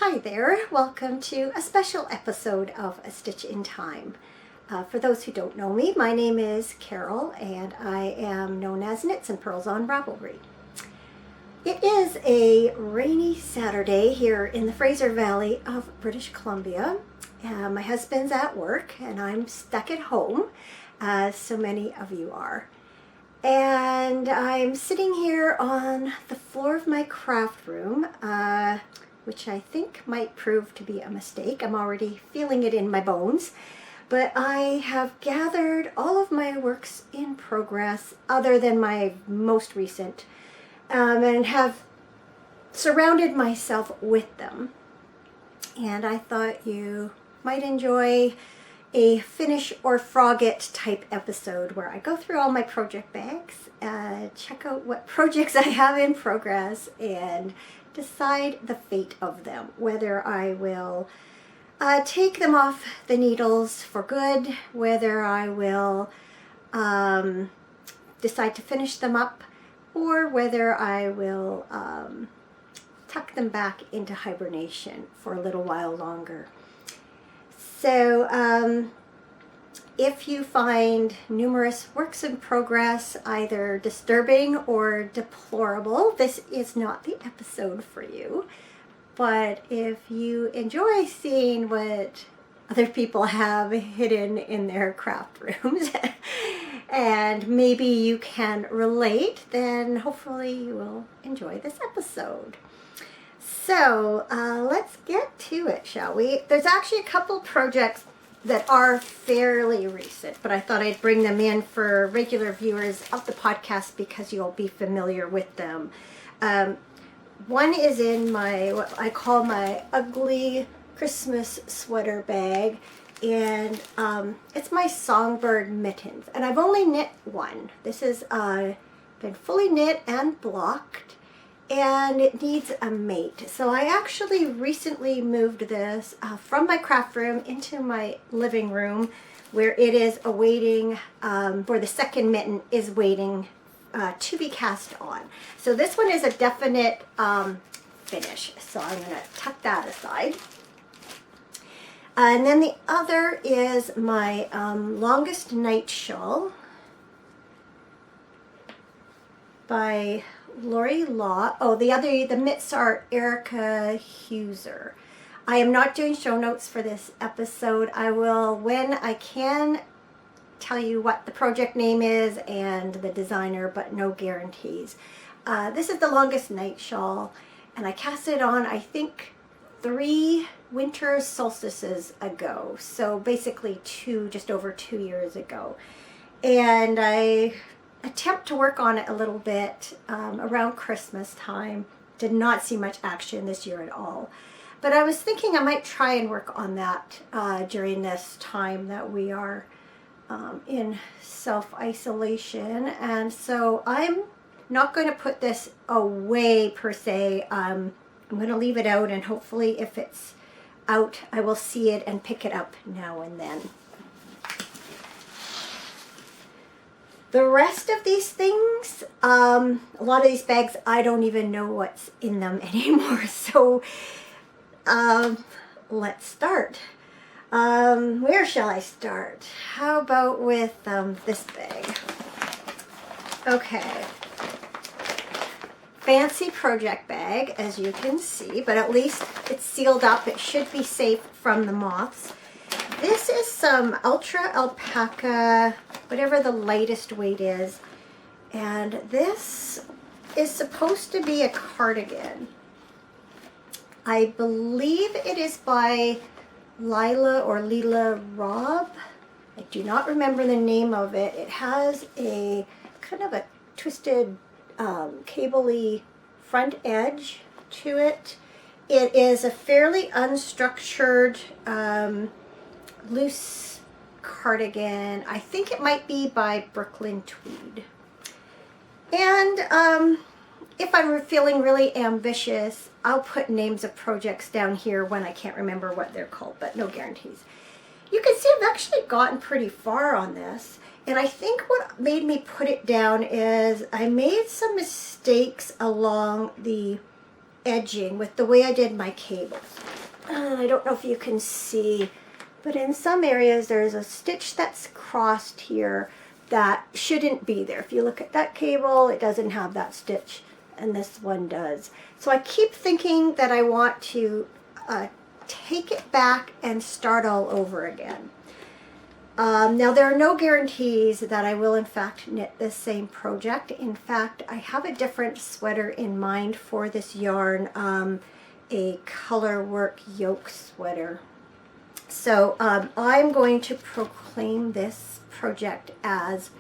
Hi there, welcome to a special episode of A Stitch in Time. For those who don't know me, my name is Carol and I am known as Knitsnpurls on Ravelry. It is a rainy Saturday here in the Fraser Valley of British Columbia. My husband's at work and I'm stuck at home, as so many of you are. And I'm sitting here on the floor of my craft room, which I think might prove to be a mistake. I'm already feeling it in my bones. But I have gathered all of my works in progress, other than my most recent, and have surrounded myself with them. And I thought you might enjoy a finish or frog it type episode where I go through all my project bags, check out what projects I have in progress, and decide the fate of them, whether I will take them off the needles for good, whether I will decide to finish them up, or whether I will tuck them back into hibernation for a little while longer. So if you find numerous works in progress either disturbing or deplorable, this is not the episode for you. But if you enjoy seeing what other people have hidden in their craft rooms and maybe you can relate, then hopefully you will enjoy this episode. So let's get to it, shall we? There's actually a couple projects that are fairly recent, but I thought I'd bring them in for regular viewers of the podcast because you'll be familiar with them. One is in my, what I call my ugly Christmas sweater bag, and it's my Songbird mittens, and I've only knit one. This has been fully knit and blocked, and it needs a mate. So I actually recently moved this from my craft room into my living room, where it is awaiting, where the second mitten is waiting to be cast on. So this one is a definite finish. So I'm going to tuck that aside. And then the other is my Longest Night Shawl by Lori Law. Oh, the mitts are Erica Heusser. I am not doing show notes for this episode. I will, when I can, tell you what the project name is and the designer, but no guarantees. This is the Longest Night Shawl, and I cast it on, I think, 3 winter solstices ago. So basically just over 2 years ago. And I attempt to work on it a little bit around Christmas time. Did not see much action this year at all. But I was thinking I might try and work on that during this time that we are in self-isolation. And so I'm not going to put this away per se. I'm going to leave it out, and hopefully if it's out I will see it and pick it up now and then. The rest of these things, a lot of these bags, I don't even know what's in them anymore. So let's start. Where shall I start? How about with this bag? Okay. Fancy project bag, as you can see, but at least it's sealed up. It should be safe from the moths. This is some Ultra Alpaca, whatever the lightest weight is, and this is supposed to be a cardigan. I believe it is by Lila Robb. I do not remember the name of it. It has a kind of a twisted cable-y front edge to it. It is a fairly unstructured loose cardigan. I think it might be by Brooklyn Tweed. And if I'm feeling really ambitious, I'll put names of projects down here when I can't remember what they're called, but no guarantees. You can see I've actually gotten pretty far on this, and I think what made me put it down is I made some mistakes along the edging with the way I did my cables. I don't know if you can see, but in some areas there's a stitch that's crossed here that shouldn't be there. If you look at that cable, it doesn't have that stitch, and this one does. So I keep thinking that I want to take it back and start all over again. Now there are no guarantees that I will in fact knit this same project. In fact, I have a different sweater in mind for this yarn, a color work yoke sweater. So I'm going to proclaim this project as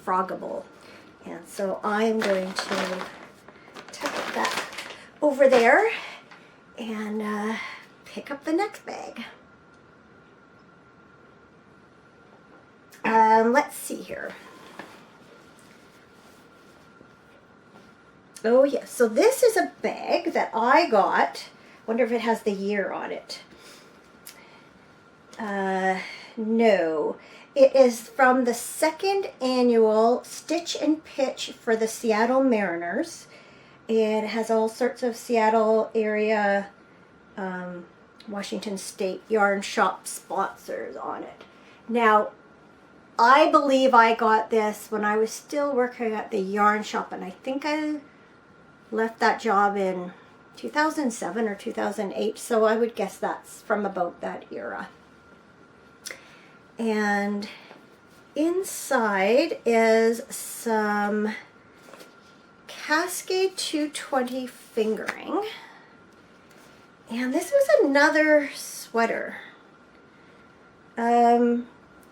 froggable. And so I'm going to tuck that over there and pick up the next bag. Let's see here. Oh yeah, so this is a bag that I got. Wonder if it has the year on it. No. It is from the second annual Stitch and Pitch for the Seattle Mariners. And it has all sorts of Seattle area, Washington State yarn shop sponsors on it. Now, I believe I got this when I was still working at the yarn shop, and I think I left that job in 2007 or 2008, so I would guess that's from about that era. And inside is some Cascade 220 fingering, and this was another sweater.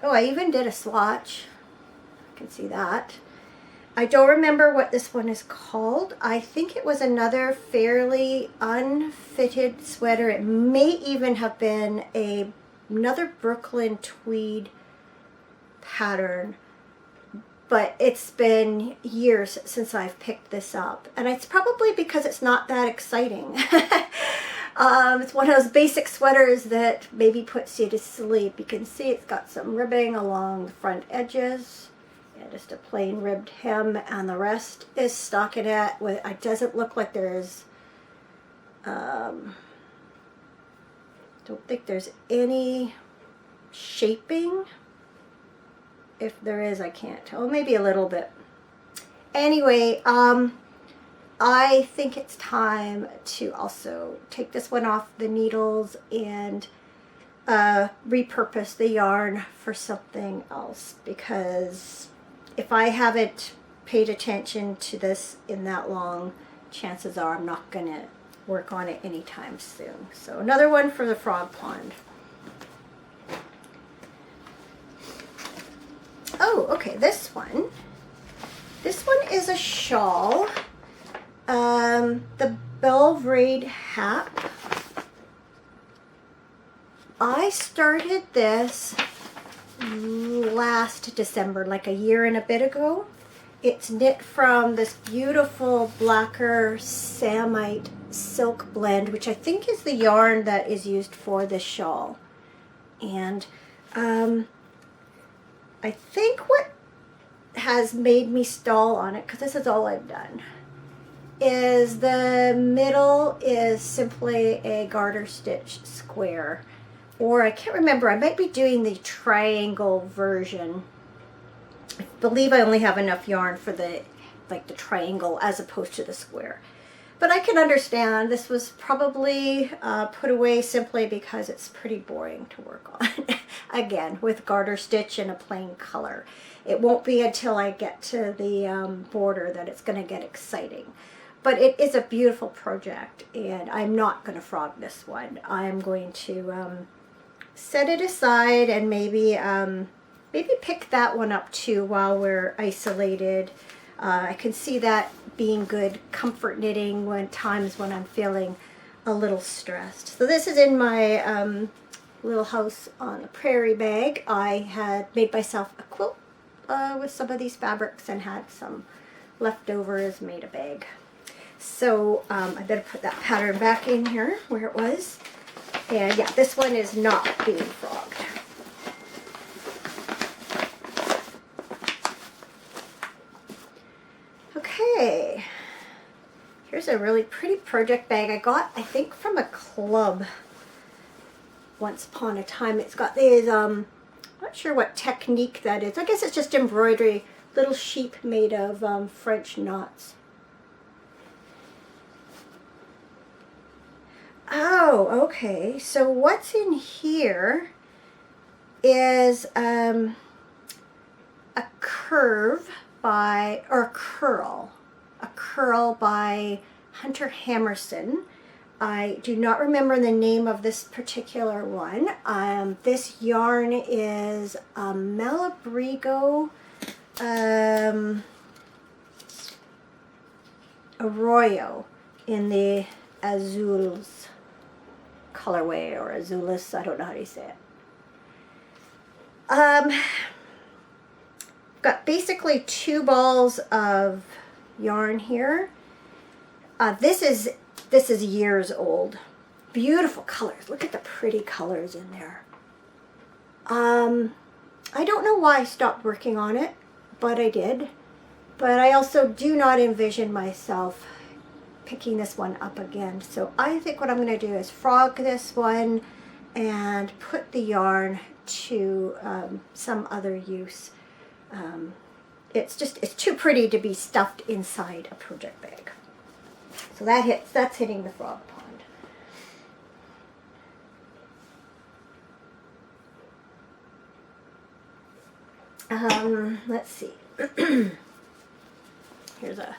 Oh, I even did a swatch. You can see that. I don't remember what this one is called. I think it was another fairly unfitted sweater. It may even have been another Brooklyn tweed pattern, but it's been years since I've picked this up. And it's probably because it's not that exciting. It's one of those basic sweaters that maybe puts you to sleep. You can see it's got some ribbing along the front edges. Yeah, just a plain ribbed hem, and the rest is stockinette. It doesn't look like there's, don't think there's any shaping. If there is, I can't tell. Maybe a little bit. Anyway, I think it's time to also take this one off the needles and repurpose the yarn for something else, because if I haven't paid attention to this in that long, chances are I'm not going to work on it anytime soon. So another one for the frog pond. Oh, okay, this one. This one is a shawl. The Balvraid hat. I started this last December, like a year and a bit ago. It's knit from this beautiful Blacker Samite silk blend, which I think is the yarn that is used for this shawl. And I think what has made me stall on it, because this is all I've done, is the middle is simply a garter stitch square, or I can't remember, I might be doing the triangle version. I believe I only have enough yarn for the triangle as opposed to the square. But I can understand this was probably put away simply because it's pretty boring to work on. Again, with garter stitch and a plain color. It won't be until I get to the border that it's going to get exciting. But it is a beautiful project, and I'm not going to frog this one. I'm going to set it aside and maybe pick that one up too while we're isolated. I can see that being good comfort knitting when I'm feeling a little stressed. So this is in my little house on the prairie bag. I had made myself a quilt with some of these fabrics and had some leftovers, made a bag. So I better put that pattern back in here where it was. And yeah, this one is not being frogged. Okay, here's a really pretty project bag I got, I think, from a club once upon a time. It's got these, not sure what technique that is. I guess it's just embroidery, little sheep made of French knots. Oh, okay. So what's in here is a curve by, or a curl by Hunter Hammersen. I do not remember the name of this particular one. This yarn is Malabrigo Arroyo in the Azules colorway, or Azulis, I don't know how you say it. Got basically 2 balls of yarn here. This is years old. Beautiful colors. Look at the pretty colors in there. I don't know why I stopped working on it, but I did. But I also do not envision myself picking this one up again. So I think what I'm going to do is frog this one and put the yarn to some other use. It's too pretty to be stuffed inside a project bag. So that's hitting the frog pond. Let's see. Here's a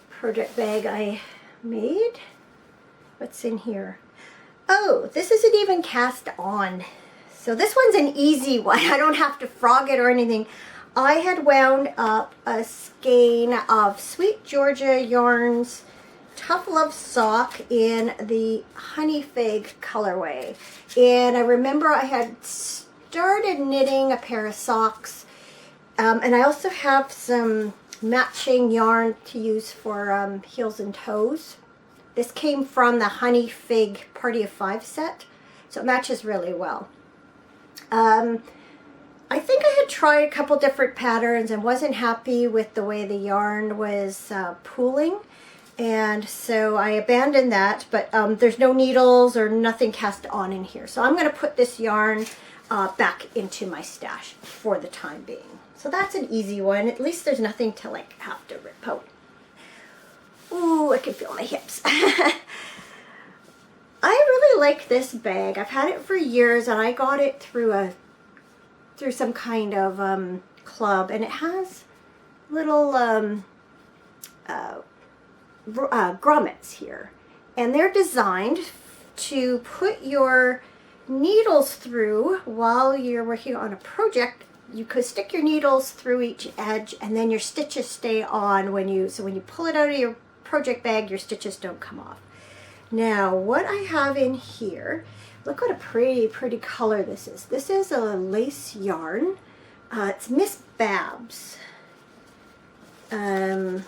project bag I made. What's in here? Oh, this isn't even cast on. So this one's an easy one. I don't have to frog it or anything. I had wound up a skein of Sweet Georgia Yarns Tough Love Sock in the Honey Fig colorway. And I remember I had started knitting a pair of socks. And I also have some matching yarn to use for heels and toes. This came from the Honey Fig Party of 5 set, so it matches really well. I think I had tried a couple different patterns and wasn't happy with the way the yarn was pooling, and so I abandoned that, but there's no needles or nothing cast on in here. So I'm going to put this yarn back into my stash for the time being. So that's an easy one. At least there's nothing to like have to rip out. Ooh, I can feel my hips. I really like this bag. I've had it for years, and I got it through some kind of club, and it has little grommets here, and they're designed to put your needles through while you're working on a project. You could stick your needles through each edge, and then your stitches stay on when you pull it out of your project bag, your stitches don't come off. Now, what I have in here, look what a pretty color this is. This is a lace yarn. It's Miss Babs. Let's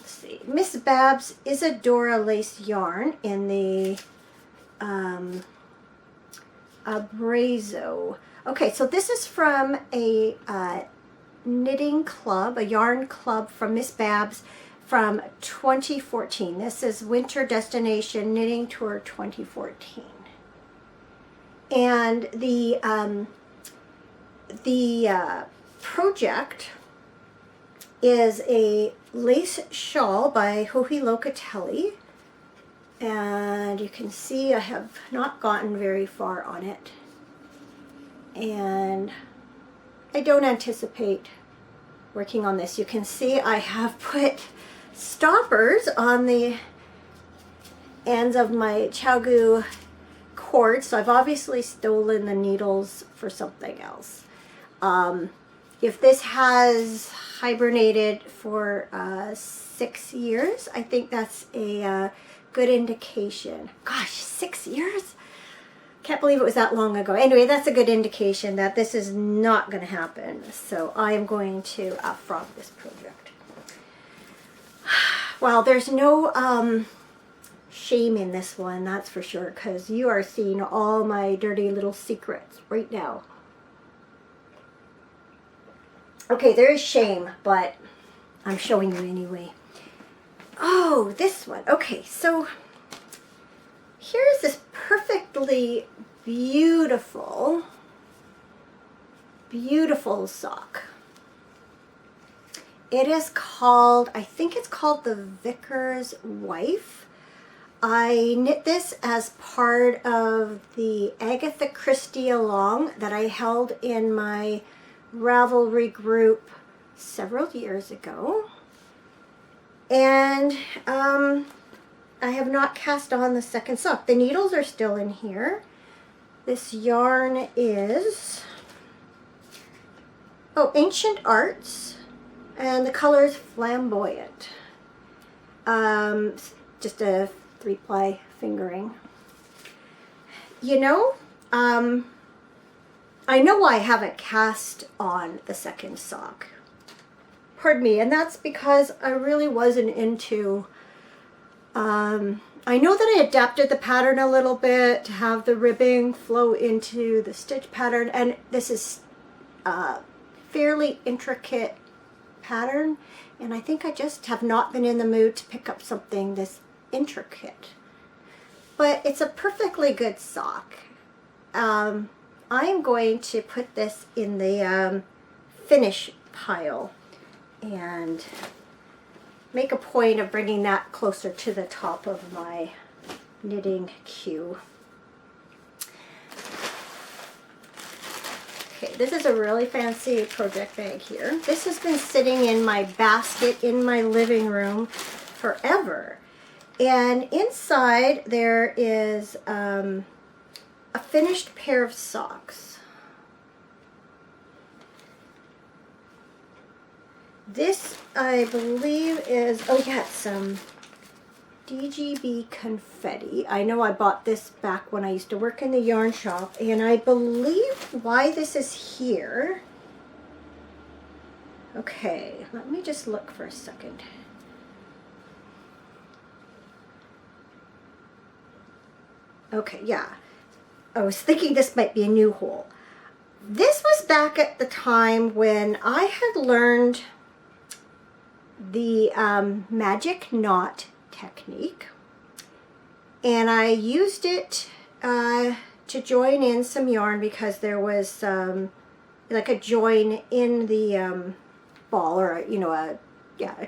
see. Miss Babs Isadora lace yarn in the Abrazo. Okay, so this is from a knitting club, a yarn club from Miss Babs from 2014. This is Winter Destination Knitting Tour 2014. And the project is a lace shawl by Locatelli. And you can see I have not gotten very far on it. And I don't anticipate working on this. You can see I have put stoppers on the ends of my Chaogu cord, so I've obviously stolen the needles for something else. If this has hibernated for 6 years, I think that's a good indication. Gosh, 6 years? Can't believe it was that long ago. Anyway, that's a good indication that this is not going to happen. So I am going to frog this project. Well, there's no shame in this one, that's for sure, because you are seeing all my dirty little secrets right now. Okay, there is shame, but I'm showing you anyway. Oh, this one. Okay, so here's this perfectly beautiful, beautiful sock. It is called, I think it's called the Vicar's Wife. I knit this as part of the Agatha Christie along that I held in my Ravelry group several years ago. And I have not cast on the second sock. The needles are still in here. This yarn is, Ancient Arts, and the color is Flamboyant. Just a 3-ply fingering. You know, I know I haven't cast on the second sock. Pardon me, and that's because I really wasn't into, I know that I adapted the pattern a little bit to have the ribbing flow into the stitch pattern, and this is a fairly intricate pattern, and I think I just have not been in the mood to pick up something this intricate. But it's a perfectly good sock. I'm going to put this in the finish pile and make a point of bringing that closer to the top of my knitting queue. Okay, this is a really fancy project bag here. This has been sitting in my basket in my living room forever. And inside there is a finished pair of socks. This, I believe, is, some DGB confetti. I know I bought this back when I used to work in the yarn shop, and I believe why this is here. Okay, let me just look for a second. Okay, yeah. I was thinking this might be a new hole. This was back at the time when I had learned the magic knot technique, and I used it to join in some yarn because there was like a join in the ball, or a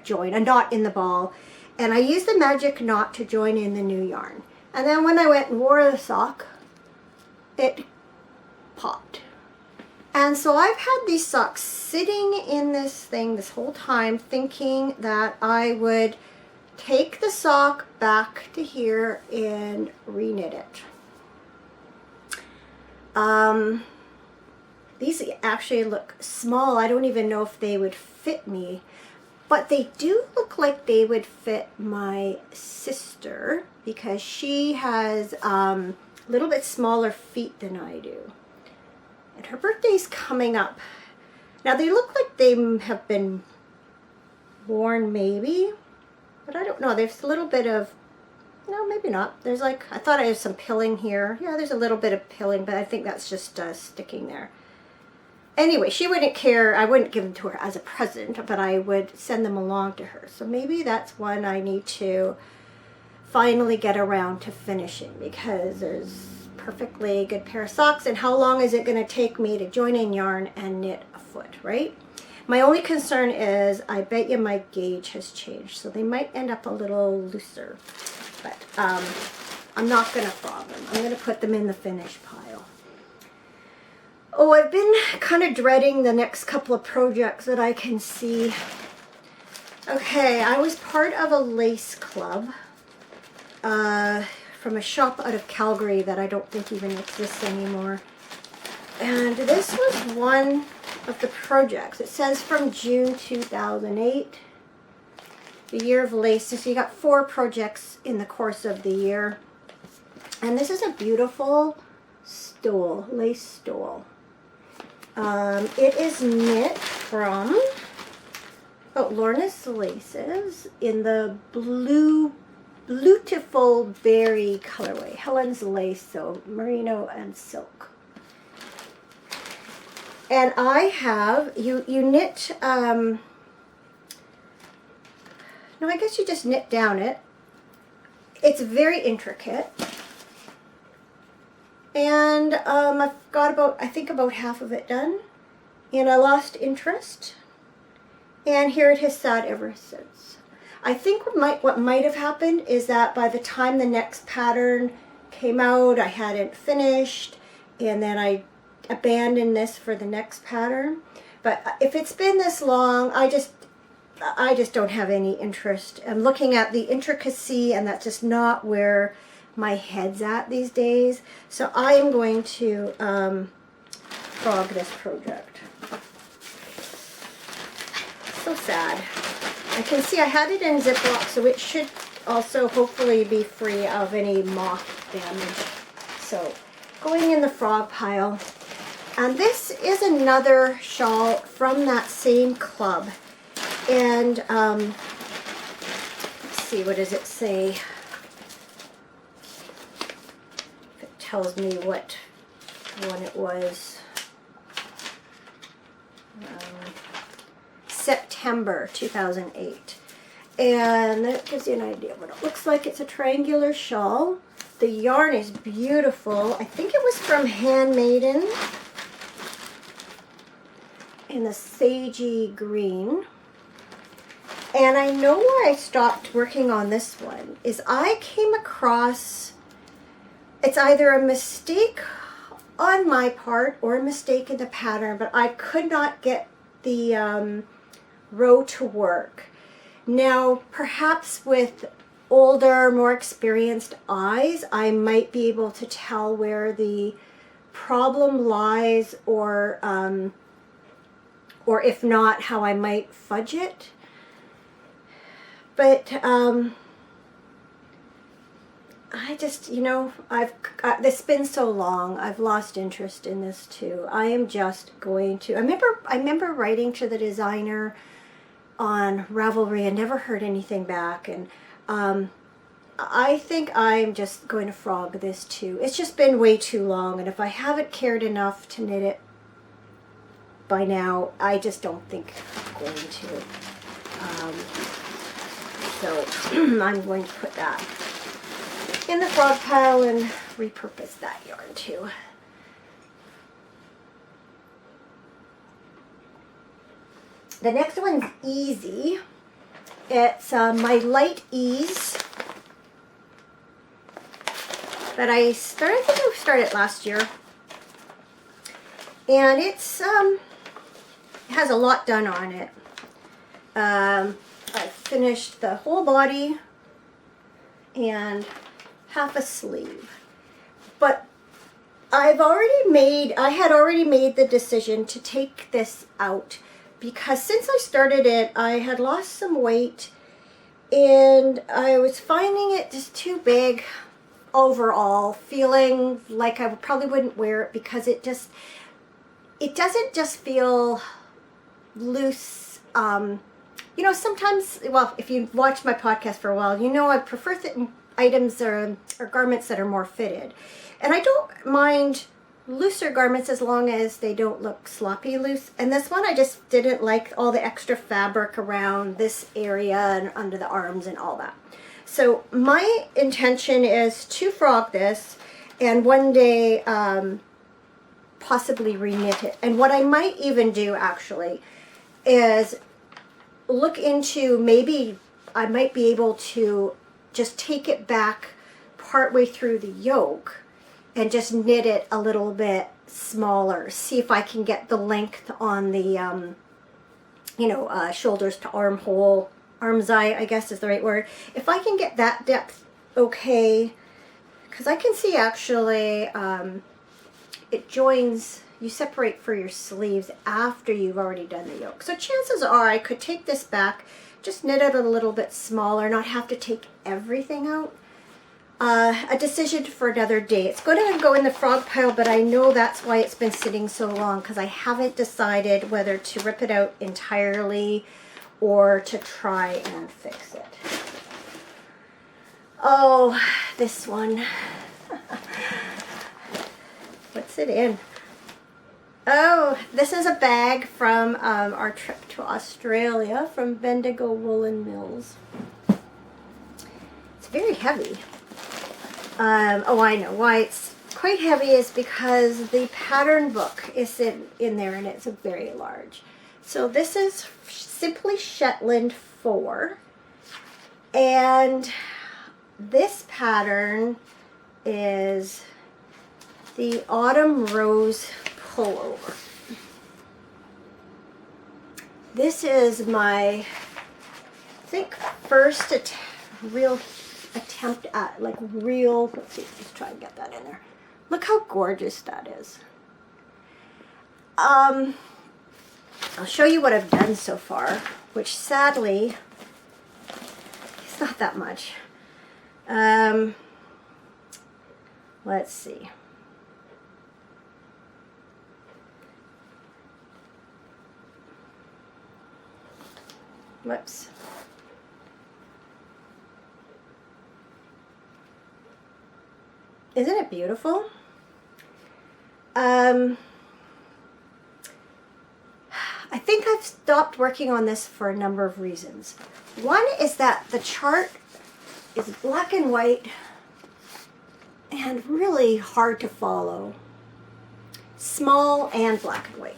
join, a knot in the ball, and I used the magic knot to join in the new yarn. And then when I went and wore the sock, it popped. And so I've had these socks sitting in this thing this whole time, thinking that I would take the sock back to here and reknit it. These actually look small. I don't even know if they would fit me, but they do look like they would fit my sister because she has a little bit smaller feet than I do. And her birthday's coming up. Now they look like they have been worn maybe, but I don't know. There's a little bit of, no, maybe not. There's like, I thought I had some pilling here. Yeah, there's a little bit of pilling, but I think that's just sticking there. Anyway, she wouldn't care. I wouldn't give them to her as a present, but I would send them along to her. So maybe that's one I need to finally get around to finishing, because there's perfectly good pair of socks, and how long is it going to take me to join in yarn and knit a foot, right? My only concern is I bet you my gauge has changed, so they might end up a little looser, but I'm not going to thaw them. I'm going to put them in the finish pile. Oh, I've been kind of dreading the next couple of projects that I can see. Okay, I was part of a lace club from a shop out of Calgary that I don't think even exists anymore. And this was one of the projects. It says from June 2008, the year of lace. So you got 4 projects in the course of the year. And this is a beautiful stole, lace stole. It is knit from Lorna's Laces in the Blue-tiful berry colorway. Helen's Lace, so merino and silk. And I have, you knit, no, I guess you just knit down it. It's very intricate. And I've got about, I think about half of it done. And I lost interest. And here it has sat ever since. I think what might have happened is that by the time the next pattern came out, I hadn't finished. And then I abandoned this for the next pattern. But if it's been this long, I just don't have any interest. I'm looking at the intricacy, and that's just not where my head's at these days. So I am going to frog this project. So sad. I can see I had it in Ziploc, so it should also hopefully be free of any moth damage. So going in the frog pile. And this is another shawl from that same club. And let's see, what does it say? If it tells me what one it was. September 2008. And that gives you an idea of what it looks like. It's a triangular shawl. The yarn is beautiful. I think it was from Handmaiden in the sagey green. And I know why I stopped working on this one is I came across, it's either a mistake on my part or a mistake in the pattern, but I could not get the row to work. Now, perhaps with older, more experienced eyes, I might be able to tell where the problem lies, or if not, how I might fudge it. But I just, you know, this has been so long. I've lost interest in this too. I am just going to. I remember writing to the designer on Ravelry and never heard anything back. And I think I'm just going to frog this too. It's just been way too long, and if I haven't cared enough to knit it by now, I just don't think I'm going to. So I'm going to put that in the frog pile and repurpose that yarn too. The next one's easy. It's my Light Ease that I started last year, and it's it has a lot done on it. I finished the whole body and half a sleeve, but I had already made the decision to take this out because since I started it, I had lost some weight and I was finding it just too big overall, feeling like I probably wouldn't wear it because it doesn't just feel loose. You know, sometimes, well, if you watch my podcast for a while, you know I prefer items or garments that are more fitted. And I don't mind looser garments as long as they don't look sloppy loose. And this one, I just didn't like all the extra fabric around this area and under the arms and all that. So my intention is to frog this and one day possibly reknit it. And what I might even do actually is look into, maybe I might be able to just take it back partway through the yoke and just knit it a little bit smaller. See if I can get the length on the, shoulders to armhole, arm's eye, I guess is the right word. If I can get that depth okay, because I can see actually it joins. You separate for your sleeves after you've already done the yoke. So chances are I could take this back, just knit it a little bit smaller, not have to take everything out. A decision for another day. It's going to go in the frog pile, but I know that's why it's been sitting so long, because I haven't decided whether to rip it out entirely or to try and fix it. Oh, this one. What's it in? Oh, this is a bag from our trip to Australia from Bendigo Woolen Mills. It's very heavy. Oh, I know why it's quite heavy is because the pattern book is in there and it's very large. So this is Simply Shetland 4, and this pattern is the Autumn Rose Pullover. This is my, I think, first real attempt at let's see, let's try and get that in there. Look how gorgeous that is. I'll show you what I've done so far, which sadly is not that much. Let's see. Whoops. Isn't it beautiful? I think I've stopped working on this for a number of reasons. One is that the chart is black and white and really hard to follow. Small and black and white.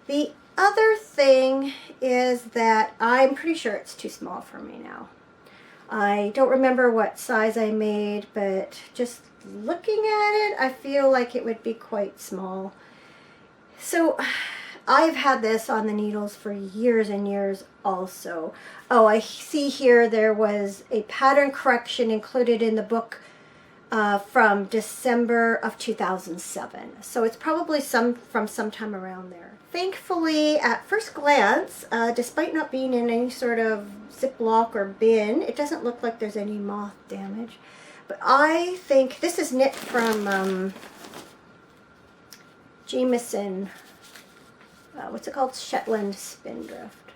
The other thing is that I'm pretty sure it's too small for me now. I don't remember what size I made, but just looking at it, I feel like it would be quite small. So I've had this on the needles for years and years also. Oh, I see here there was a pattern correction included in the book from December of 2007. So it's probably from sometime around there. Thankfully, at first glance, despite not being in any sort of Ziploc or bin, it doesn't look like there's any moth damage. But I think this is knit from Jameson, what's it called? Shetland Spindrift.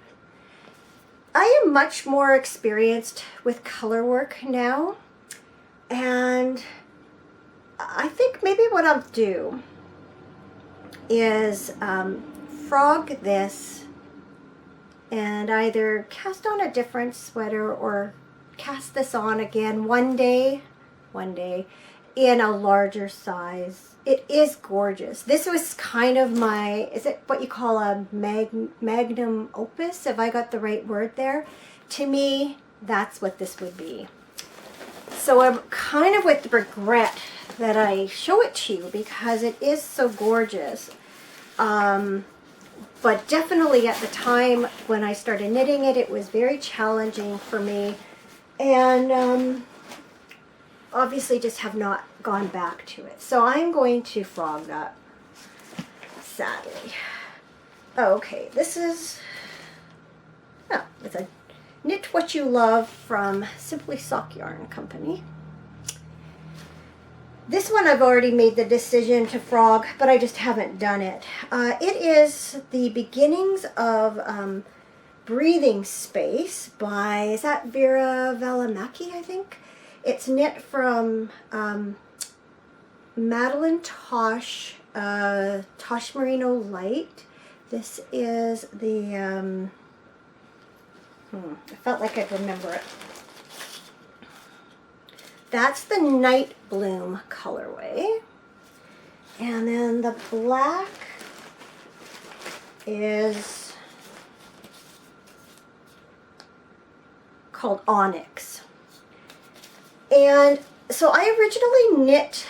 I am much more experienced with color work now, and I think maybe what I'll do is frog this and either cast on a different sweater or cast this on again one day in a larger size. It is gorgeous. This was kind of my, is it what you call a magnum opus, if I got the right word there? To me, that's what this would be. So I'm kind of with regret that I show it to you because it is so gorgeous. But definitely at the time when I started knitting it, it was very challenging for me. And obviously just have not gone back to it. So I'm going to frog that, sadly. Okay, this is, oh, it's a Knit What You Love from Simply Sock Yarn Company. This one I've already made the decision to frog, but I just haven't done it. It is the beginnings of Breathing Space by, is that Vera Valimaki, I think? It's knit from Madeline Tosh, Tosh Merino Light. This is the, I felt like I'd remember it. That's the Night Bloom colorway. And then the black is called Onyx. And so I originally knit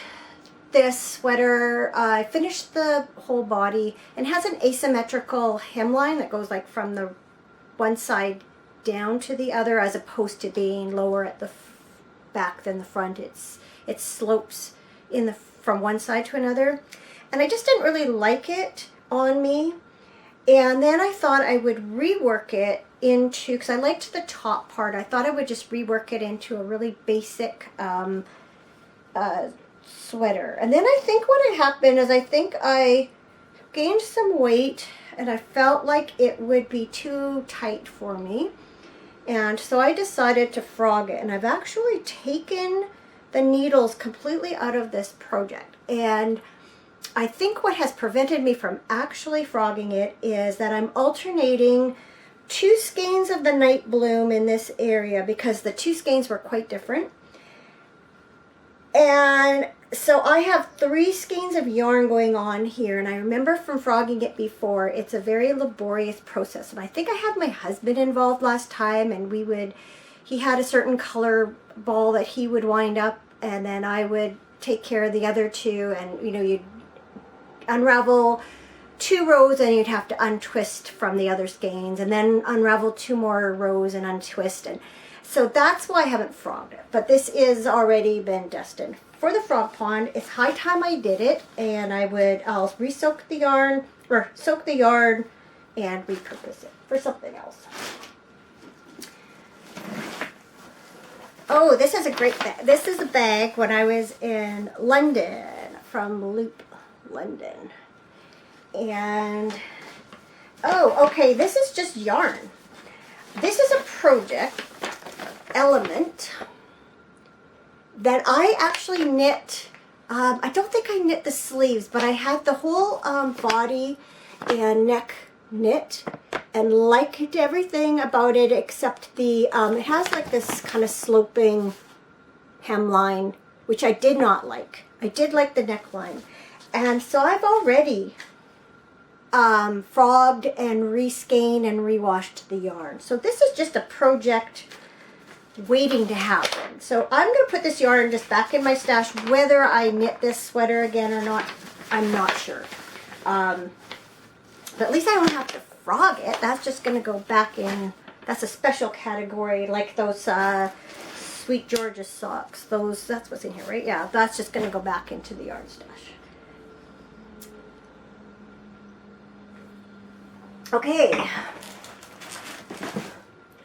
this sweater, I finished the whole body, and has an asymmetrical hemline that goes like from the one side down to the other, as opposed to being lower at the back than the front. It slopes from one side to another, and I just didn't really like it on me. And then I thought I would rework it into, because I liked the top part, I thought I would just rework it into a really basic sweater. And then I think what had happened is I think I gained some weight and I felt like it would be too tight for me. And so I decided to frog it, and I've actually taken the needles completely out of this project. And I think what has prevented me from actually frogging it is that I'm alternating 2 skeins of the Night Bloom in this area because the 2 skeins were quite different. And so I have 3 skeins of yarn going on here, and I remember from frogging it before, it's a very laborious process. And I think I had my husband involved last time, and he had a certain color ball that he would wind up, and then I would take care of the other 2, and you know, you'd unravel 2 rows and you'd have to untwist from the other skeins, and then unravel 2 more rows and untwist. And so that's why I haven't frogged it, but this is already been destined for the frog pond. It's high time I did it, and I'll re-soak the yarn, or soak the yarn and repurpose it for something else. Oh, this is a great bag. This is a bag when I was in London, from Loop London. And, oh, okay, this is just yarn. This is a project element that I actually knit. I don't think I knit the sleeves, but I had the whole body and neck knit and liked everything about it except the, it has like this kind of sloping hemline, which I did not like. I did like the neckline. And so I've already frogged and reskeined and rewashed the yarn. So this is just a project waiting to happen. So I'm going to put this yarn just back in my stash. Whether I knit this sweater again or not, I'm not sure. But at least I don't have to frog it. That's just going to go back in. That's a special category, like those Sweet Georgia socks. That's what's in here, right? Yeah, that's just going to go back into the yarn stash. Okay.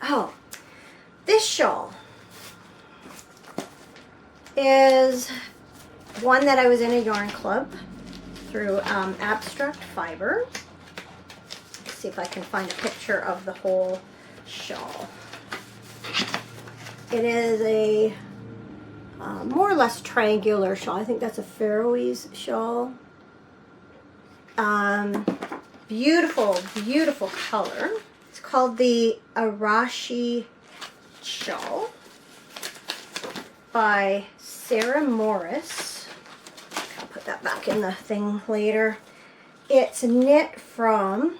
Oh, this shawl is one that I was in a yarn club through Abstract Fiber. Let's see if I can find a picture of the whole shawl. It is a more or less triangular shawl. I think that's a Faroese shawl. Beautiful, beautiful color. It's called the Arashi Shawl by Sarah Morris. I'll put that back in the thing later. It's knit from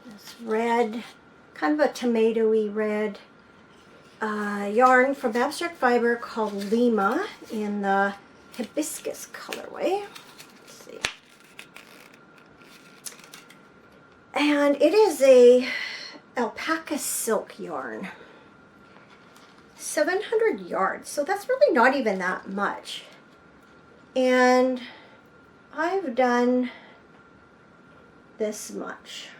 this red, kind of a tomatoey red yarn from Abstract Fiber called Lima in the hibiscus colorway. Let's see. And it is a alpaca silk yarn. 700 yards, so that's really not even that much. And I've done this much.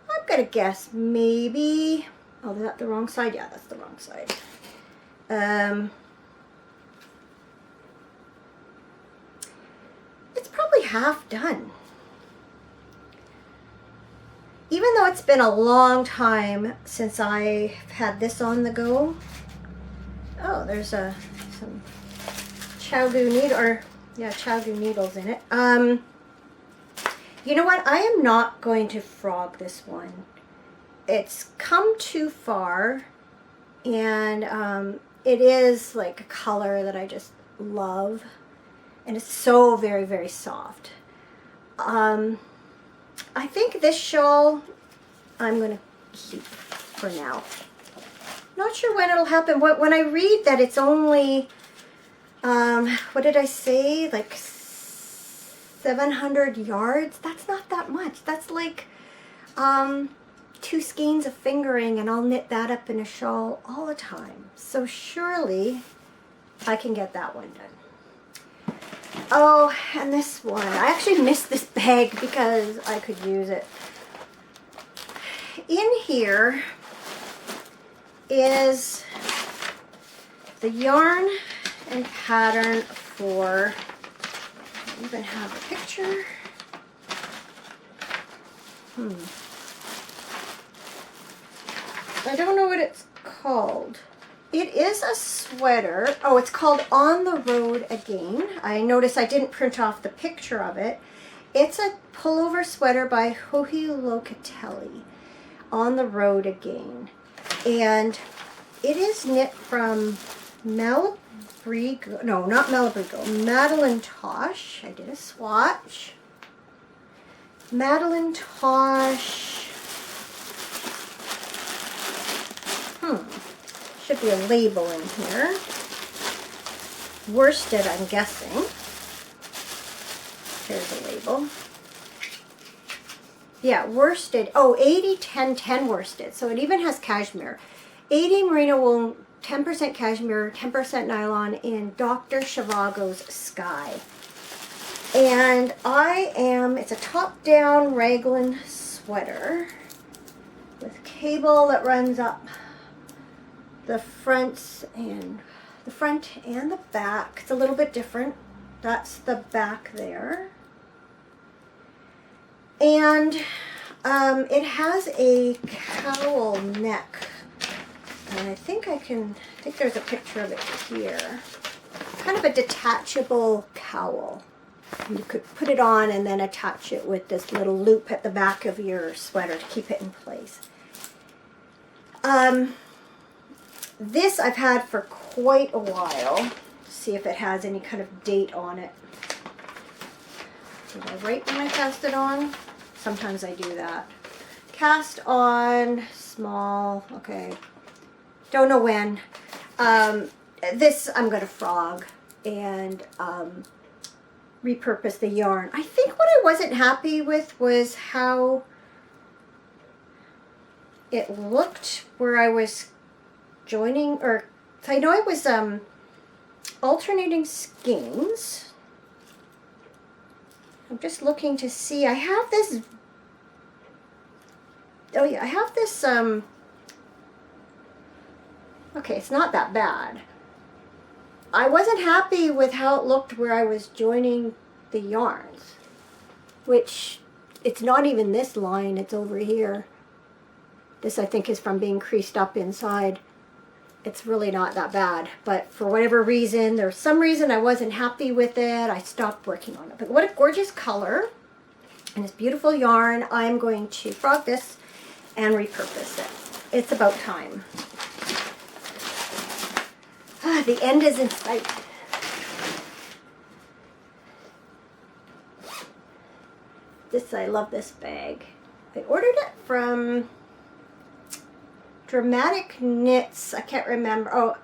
I'm gonna guess maybe, oh, is that the wrong side? Yeah, that's the wrong side. It's probably half done. Even though it's been a long time since I had this on the go. Oh, there's some Chowgu needles in it. You know what? I am not going to frog this one. It's come too far, and it is like a color that I just love, and it's so very, very soft. I think this shawl I'm going to keep for now. Not sure when it'll happen. When I read that it's only, what did I say, like 700 yards? That's not that much. That's like 2 skeins of fingering, and I'll knit that up in a shawl all the time. So surely I can get that one done. Oh, and this one. I actually missed this bag because I could use it. In here is the yarn and pattern for, I even have a picture. I don't know what it's called. It is a sweater. Oh, it's called On the Road Again. I noticed I didn't print off the picture of it. It's a pullover sweater by Locatelli, On the Road Again. And it is knit from Malabrigo, no, not Malabrigo, Madeline Tosh. I did a swatch. Madeline Tosh. Should be a label in here. Worsted, I'm guessing. Here's a label. Yeah, worsted. Oh, 80-10-10 worsted. So it even has cashmere. 80 merino wool, 10% cashmere, 10% nylon in Dr. Zhivago's Sky. And it's a top-down raglan sweater with cable that runs up the front and the back. It's a little bit different. That's the back there. And it has a cowl neck. And I think there's a picture of it here. Kind of a detachable cowl. You could put it on and then attach it with this little loop at the back of your sweater to keep it in place. This I've had for quite a while. See if it has any kind of date on it. Did I write when I cast it on? Sometimes I do that. Cast on, small, okay. Don't know when. This I'm going to frog and repurpose the yarn. I think what I wasn't happy with was how it looked where I was joining, or I know I was alternating skeins. I'm just looking to see. I have this, oh yeah, I have this, okay, it's not that bad. I wasn't happy with how it looked where I was joining the yarns, which it's not even this line, it's over here. This I think is from being creased up inside. It's really not that bad, but for whatever reason, there's some reason I wasn't happy with it. I stopped working on it. But what a gorgeous color and this beautiful yarn. I'm going to frog this and repurpose it. It's about time. The end is in sight. I love this bag. I ordered it from Dramatic Knits. I can't remember. Oh,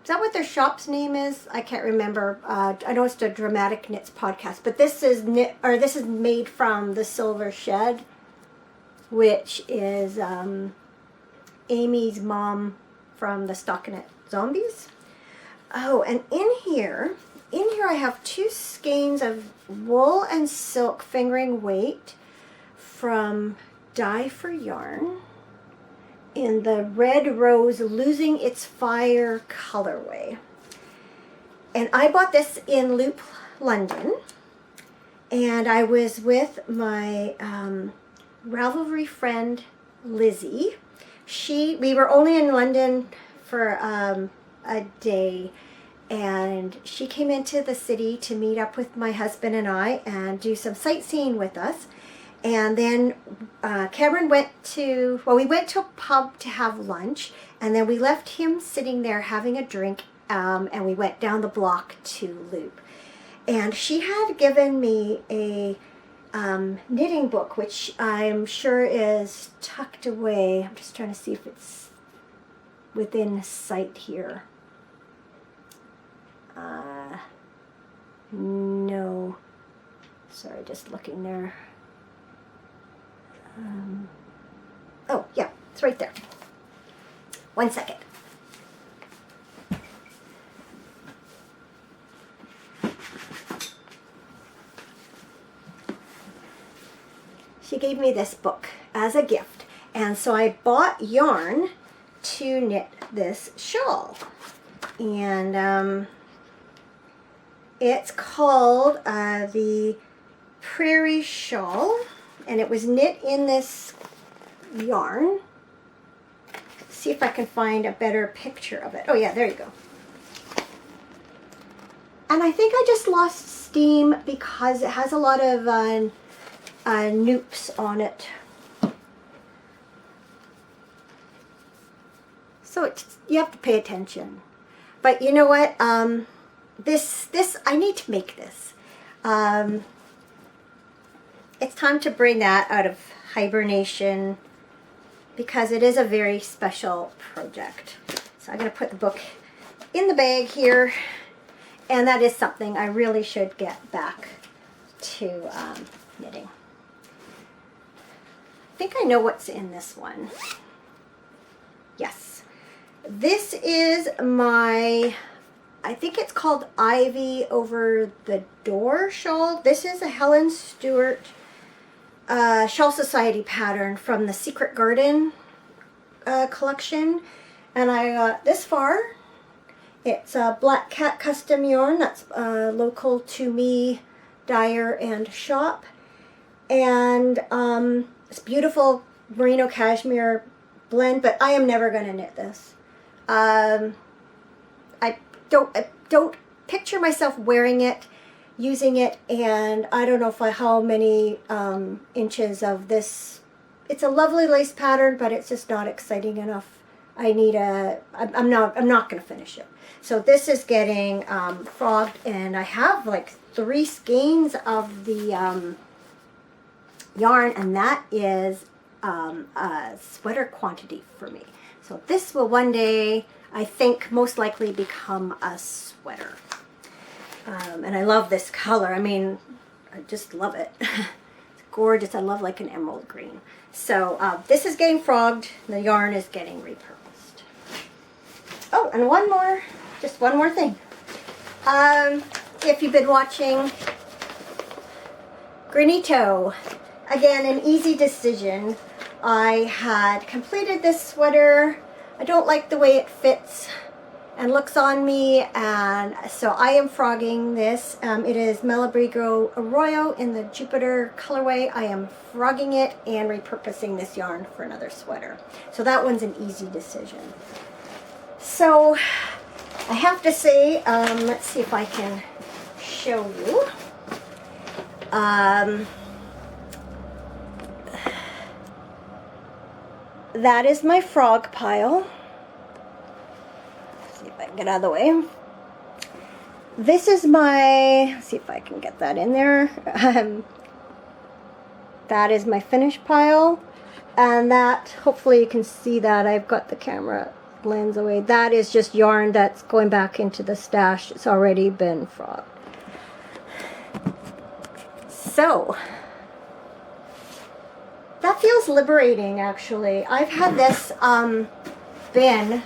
is that what their shop's name is? I can't remember. I know it's the Dramatic Knits podcast, but this is made from the Silver Shed, which is Amy's mom from the Stockinette Zombies. Oh, and in here I have 2 skeins of wool and silk fingering weight from Dye for Yarn in the Red Rose Losing Its Fire colorway. And I bought this in Loop, London, and I was with my Ravelry friend Lizzie. We were only in London for a day, and she came into the city to meet up with my husband and I and do some sightseeing with us. And then Cameron we went to a pub to have lunch, and then we left him sitting there having a drink, and we went down the block to Loop. And she had given me a knitting book, which I'm sure is tucked away. I'm just trying to see if it's within sight here. No. Sorry, just looking there. Oh, yeah, it's right there. 1 second. She gave me this book as a gift, and so I bought yarn to knit this shawl. And it's called the Prairie Shawl, and it was knit in this yarn. See if I can find a better picture of it. Oh yeah, there you go. And I think I just lost steam because it has a lot of noops on it. So you have to pay attention. But you know what? This I need to make this. It's time to bring that out of hibernation because it is a very special project. So I'm going to put the book in the bag here, and that is something I really should get back to knitting. I think I know what's in this one. Yes. This is my, I think it's called Ivy Over the Door shawl. This is a Helen Stewart Shawl Society pattern from the Secret Garden collection. And I got this far. It's a Black Cat custom yarn. That's local to me, dyer and shop. And it's beautiful merino cashmere blend, but I am never going to knit this. I don't picture myself wearing it, using it, and I don't know how many inches of this. It's a lovely lace pattern, but it's just not exciting enough. I'm not going to finish it. So this is getting frogged, and I have like 3 skeins of the yarn, and that is a sweater quantity for me. So this will one day, I think, most likely become a sweater. And I love this color. I mean, I just love it. It's gorgeous. I love like an emerald green. So this is getting frogged. The yarn is getting repurposed. Oh, and just one more thing. If you've been watching Granito, again, an easy decision. I had completed this sweater. I don't like the way it fits and looks on me, and so I am frogging this. It is Malabrigo Arroyo in the Jupiter colorway. I am frogging it and repurposing this yarn for another sweater. So that one's an easy decision. So I have to say, let's see if I can show you. That is my frog pile. Let's see if I can get out of the way. This is my, let's see if I can get that in there. That is my finished pile. And that, hopefully you can see that. I've got the camera lens away. That is just yarn that's going back into the stash. It's already been frogged. So that feels liberating, actually. I've had this bin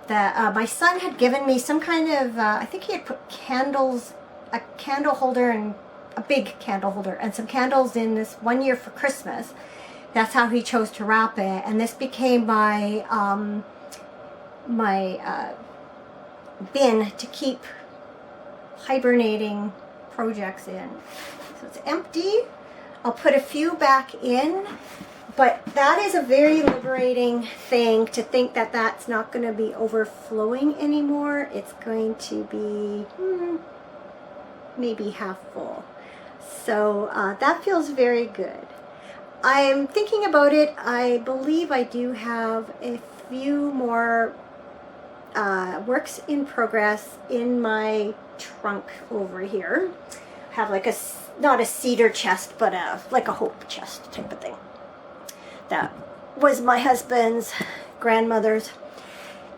that my son had given me some kind of, I think he had put candles, a candle holder and a big candle holder and some candles in this one year for Christmas. That's how he chose to wrap it. And this became my, bin to keep hibernating projects in. So it's empty. I'll put a few back in, but that is a very liberating thing to think that that's not going to be overflowing anymore. It's going to be maybe half full. So that feels very good. I'm thinking about it. I believe I do have a few more works in progress in my trunk over here. I have like not a cedar chest, but like a hope chest type of thing. That was my husband's grandmother's,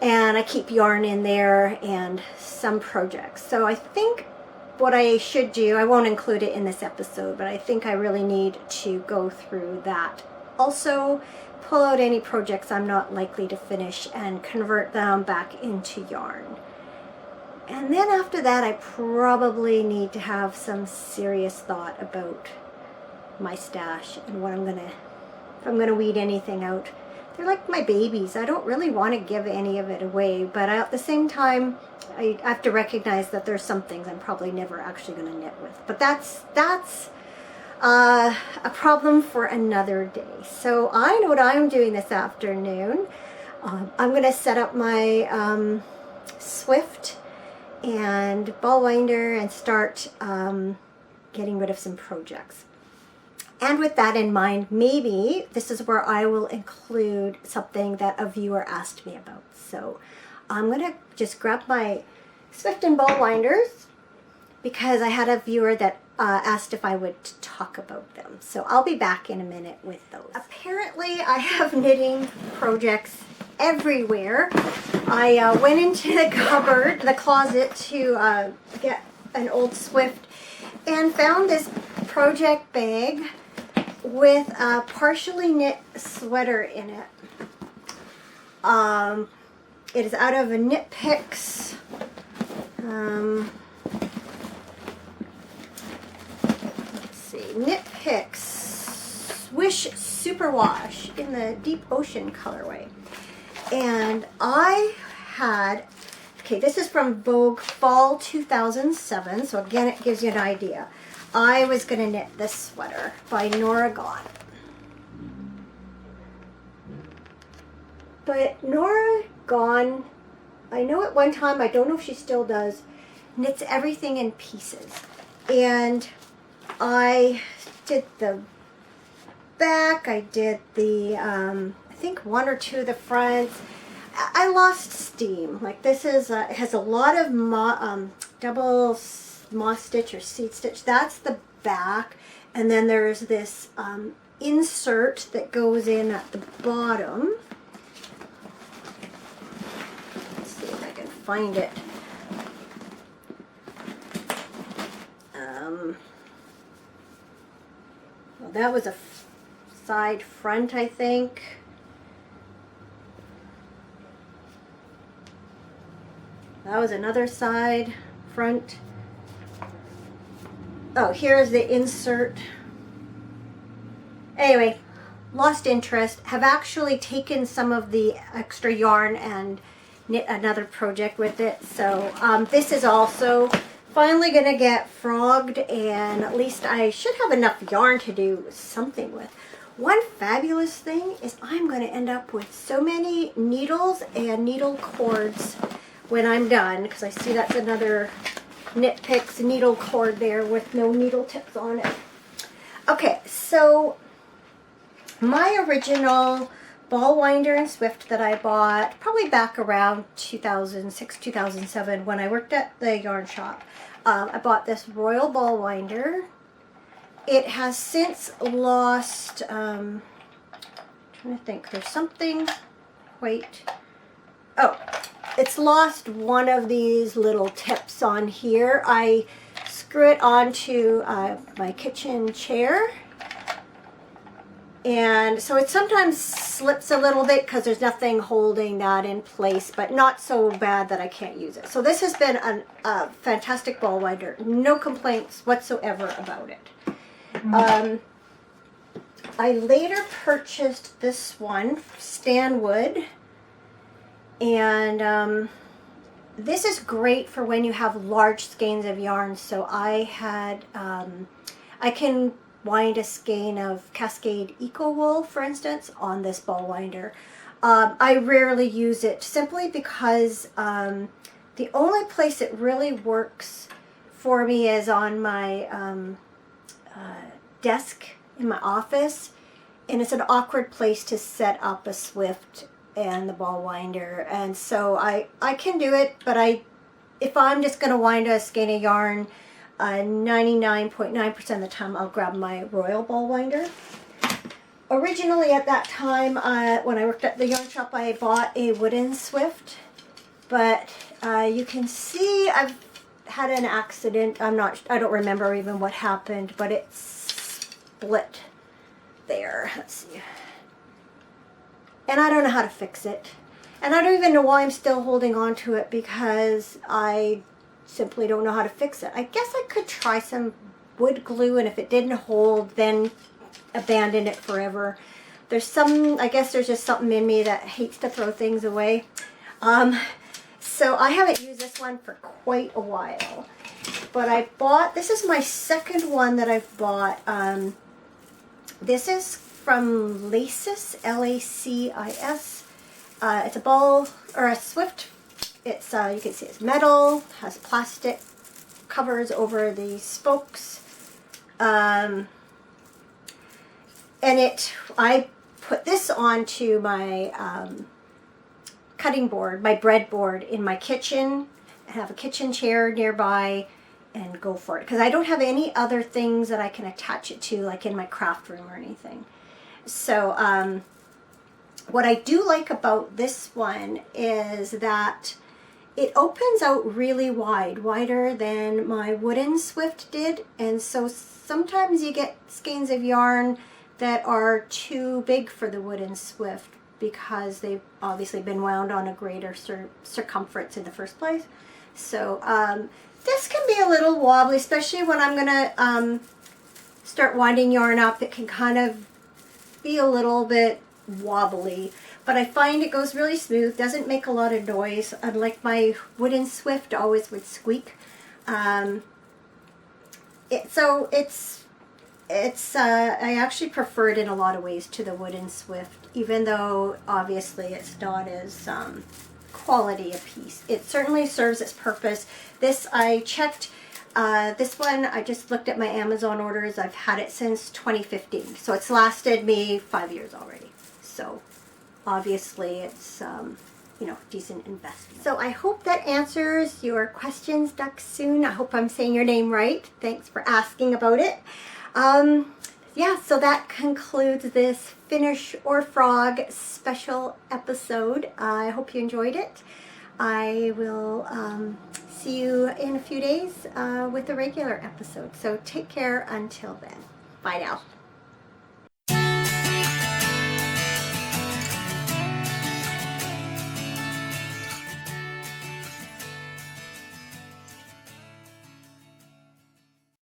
and I keep yarn in there and some projects. So I think what I should do, I won't include it in this episode, but I think I really need to go through that. Also, pull out any projects I'm not likely to finish and convert them back into yarn. And then after that, I probably need to have some serious thought about my stash and what if I'm gonna weed anything out. They're like my babies. I don't really want to give any of it away, but at the same time, I have to recognize that there's some things I'm probably never actually gonna knit with. But that's a problem for another day. So I know what I'm doing this afternoon. I'm gonna set up my Swift and ball winder and start getting rid of some projects. And with that in mind, maybe this is where I will include something that a viewer asked me about. So I'm going to just grab my Swift and ball winders because I had a viewer that asked if I would talk about them. So I'll be back in a minute with those. Apparently I have knitting projects everywhere. I went into the cupboard, the closet, to get an old Swift and found this project bag with a partially knit sweater in it. It is out of a Knit Picks. Let's see, Knit Picks Swish Superwash in the Deep Ocean colorway. And I had, okay, this is from Vogue Fall 2007, so again it gives you an idea. I was going to knit this sweater by Nora Gone. But Nora Gone, I know at one time, I don't know if she still does, knits everything in pieces. And I did the back, I did the, I think one or two of the fronts. I lost steam. Like this is, it has a lot of double moss stitch or seat stitch. That's the back. And then there's this insert that goes in at the bottom. Let's see if I can find it. Well, that was a side front, I think. That was another side front. Oh, here's the insert. Anyway, lost interest. Have actually taken some of the extra yarn and knit another project with it. So this is also finally gonna get frogged, and at least I should have enough yarn to do something with. One fabulous thing is I'm gonna end up with so many needles and needle cords when I'm done, because I see that's another Knit Picks needle cord there with no needle tips on it. Okay, so my original ball winder and Swift that I bought probably back around 2006, 2007 when I worked at the yarn shop. I bought this Royal ball winder. It has since lost, I'm trying to think, there's something, wait, oh, it's lost one of these little tips on here. I screw it onto my kitchen chair, and so it sometimes slips a little bit because there's nothing holding that in place, but not so bad that I can't use it. So this has been a fantastic ball winder. No complaints whatsoever about it. I later purchased this one, Stanwood, and this is great for when you have large skeins of yarn. So I had, I can wind a skein of Cascade Eco Wool, for instance, on this ball winder. I rarely use it simply because the only place it really works for me is on my desk in my office, and it's an awkward place to set up a Swift and the ball winder, and so I can do it, but if I'm just going to wind a skein of yarn, 99.9% of the time I'll grab my Royal ball winder. Originally at that time, when I worked at the yarn shop, I bought a wooden Swift, but you can see I've had an accident. I don't remember even what happened, but it split there. Let's see. And I don't know how to fix it. And I don't even know why I'm still holding on to it, because I simply don't know how to fix it. I guess I could try some wood glue, and if it didn't hold, then abandon it forever. I guess there's just something in me that hates to throw things away. So I haven't used this one for quite a while. But I bought, this is my second one that I've bought. This is from Lacis, L-A-C-I-S. It's a ball, or a Swift It's you can see it's metal, has plastic covers over the spokes, and I put this onto my cutting board, my bread board in my kitchen. I have a kitchen chair nearby and go for it, because I don't have any other things that I can attach it to, like in my craft room or anything. So what I do like about this one is that it opens out really wide, wider than my wooden Swift did, and so sometimes you get skeins of yarn that are too big for the wooden Swift because they've obviously been wound on a greater circumference in the first place. So this can be a little wobbly, especially when I'm gonna start winding yarn up. It can kind of be a little bit wobbly, but I find it goes really smooth, doesn't make a lot of noise, unlike my wooden Swift always would squeak. I actually prefer it in a lot of ways to the wooden Swift, even though obviously it's not as quality a piece. It certainly serves its purpose. This I checked. This one, I just looked at my Amazon orders. I've had it since 2015, so it's lasted me 5 years already. So obviously it's you know, decent investment. So I hope that answers your questions, Duck Soon. I hope I'm saying your name right. Thanks for asking about it. Yeah, so that concludes this Finish or Frog special episode. I hope you enjoyed it. I will see you in a few days with a regular episode. So take care until then. Bye now.